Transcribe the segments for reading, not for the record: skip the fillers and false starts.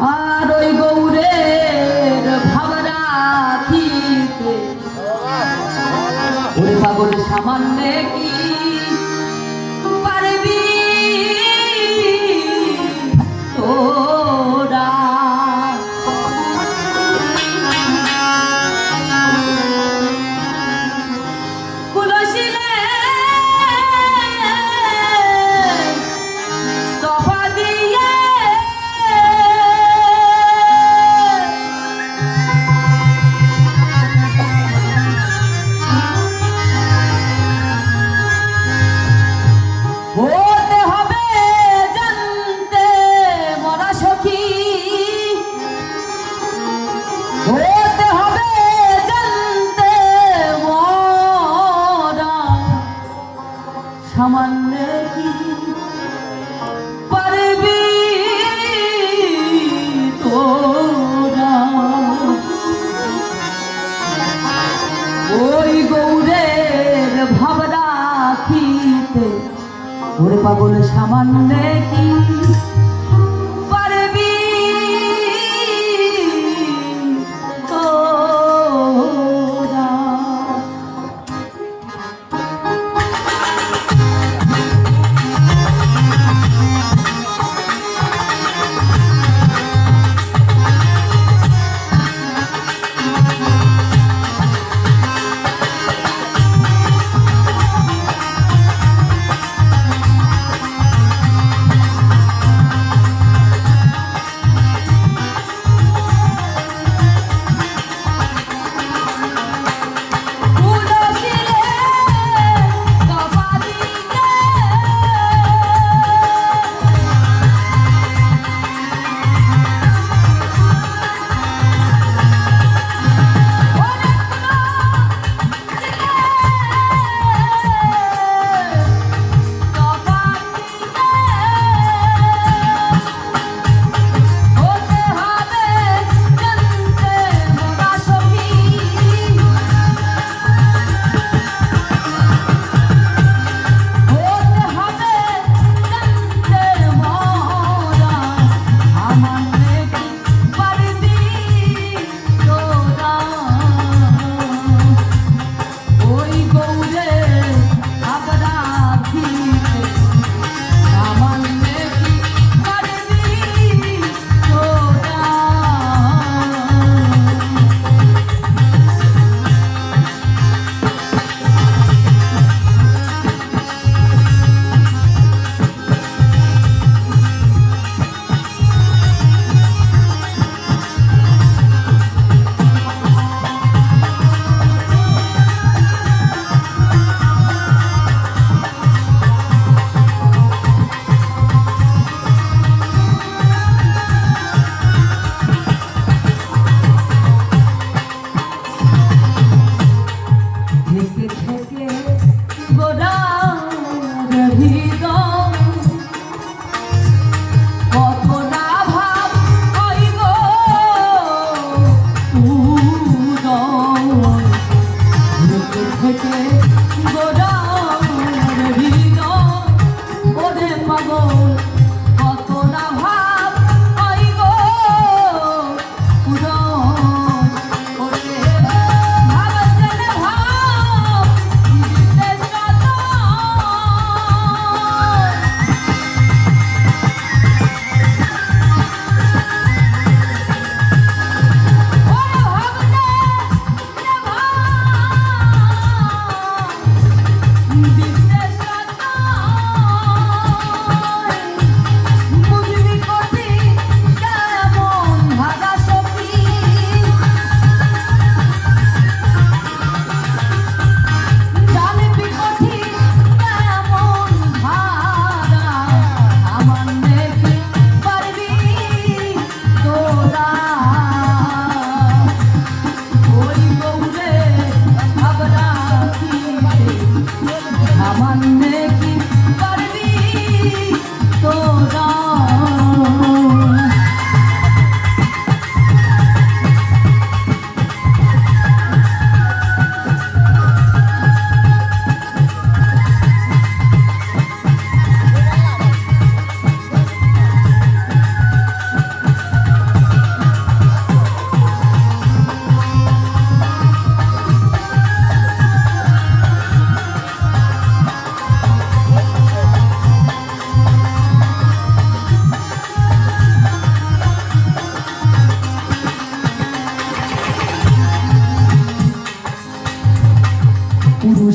আর ওই গৌরের ভাব রাখিতে ওরে পাগল সামান্য কি পারবি তোরা সামান্য কি পারবি তোরা ওই গৌরের ভাব রাখিতে ওরে পাগল সামান্য কি পারবি তোরা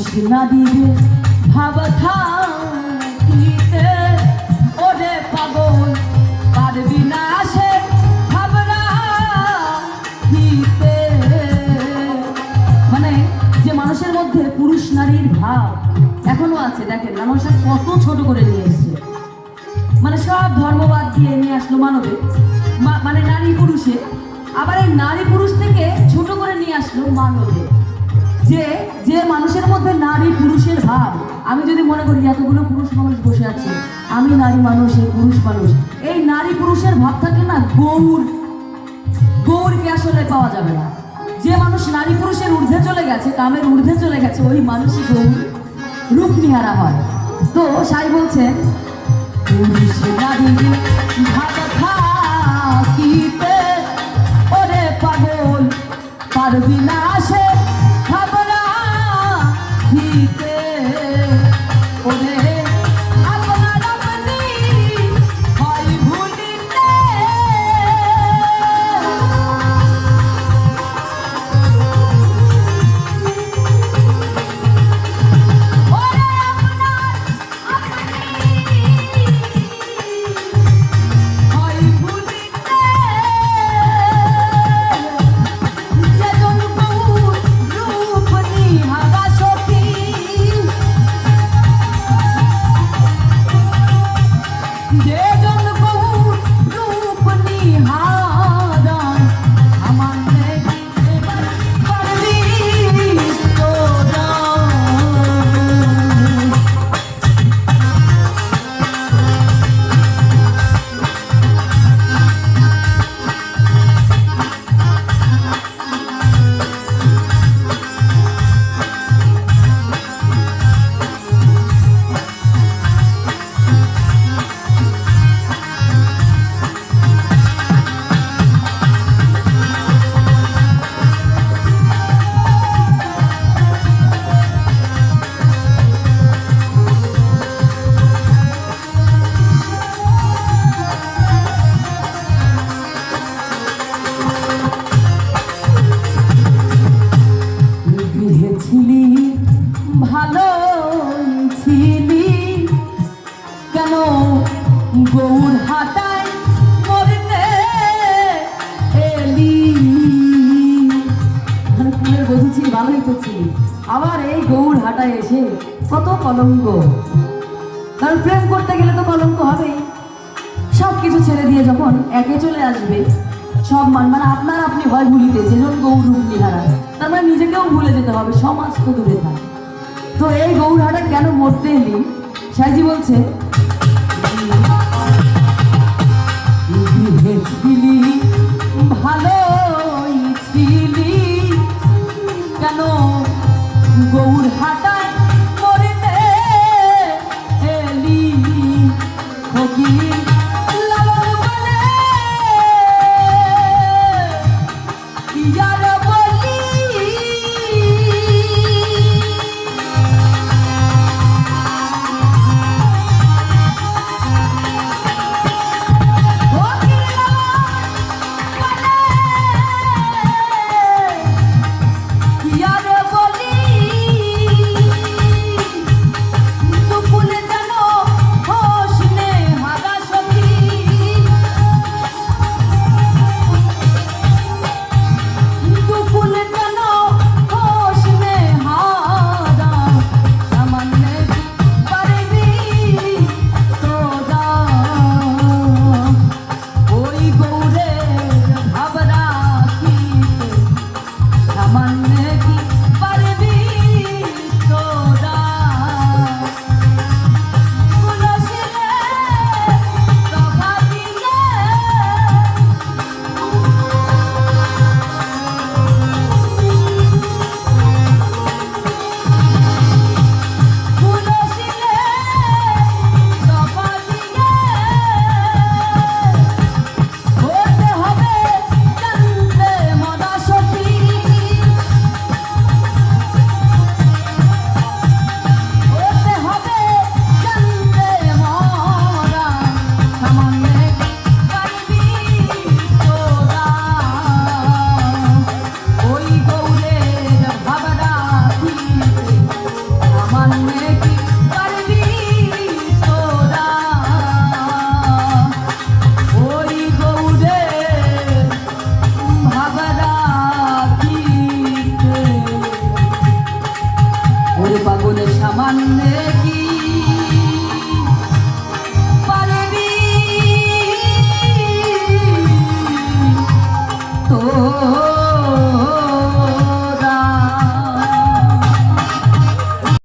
পুরুষ নারীর ভাব থাকিতে ওরে পাগল পারবি না সে ভাব রাখিতে। মানে যে মানুষের মধ্যে পুরুষ নারীর ভাব এখনো আছে, দেখেন মানুষের কত ছোট করে নিয়ে এসছে, মানে সব ধর্মবাদ দিয়ে নিয়ে আসলো মানবে, মানে নারী পুরুষে, আবার এই নারী পুরুষ থেকে ছোট করে নিয়ে আসলো মানবে। যে যে মানুষের মধ্যে নারী পুরুষের ভাব, আমি যদি মনে করি এতগুলো পুরুষ মানুষ বসে আছে, আমি নারী মানুষ, এই পুরুষ মানুষ, এই নারী পুরুষের ভাব থাকলে না গৌরকে আসলে পাওয়া যাবে না। যে মানুষ নারী পুরুষের ঊর্ধ্বে চলে গেছে, কামের ঊর্ধ্বে চলে গেছে, ওই মানুষই গৌর রূপ নিহারা হয়। তো সাই বলছেন পুরুষ নারীর ভাব থাকিতে ওরে পাগল পারবি না সে ভাব রাখিতে। ওরে আপনার আপনি হয় ভুলিতে, ওরে আপনার হয় ভুলিতে। যেজন গৌর রূপ নিহারা সখী, যেজন গৌর রূপ নিহারা সামান্যে এবার পারবি তোরা। গৃহে ছিলি ভালোই ছিলি, কেন গৌর হাটায় মরিতে এলি। মানে ফুলের বধূ ছিলি, ভালোই তো ছিলি, আবার এই গৌর হাটায় এসে কত কলঙ্ক। কারণ প্রেম করতে গেলে তো কলঙ্ক হবেই। সব কিছু ছেড়ে দিয়ে যখন একে চলে আসবে, সব মানে আপনার আপনি হয় ভুলিতে, যেজন গৌর রূপ নিহারা, তার মানে নিজেকেও ভুলে যেতে হবে, সমাজ তো দূরে থাকে। তো এই গৌরহাটা কেন মরতে এলি, সাইজি বলছে ভালোই ছিলি, কেন গৌর হাটায় মরিতে এলি। ফকির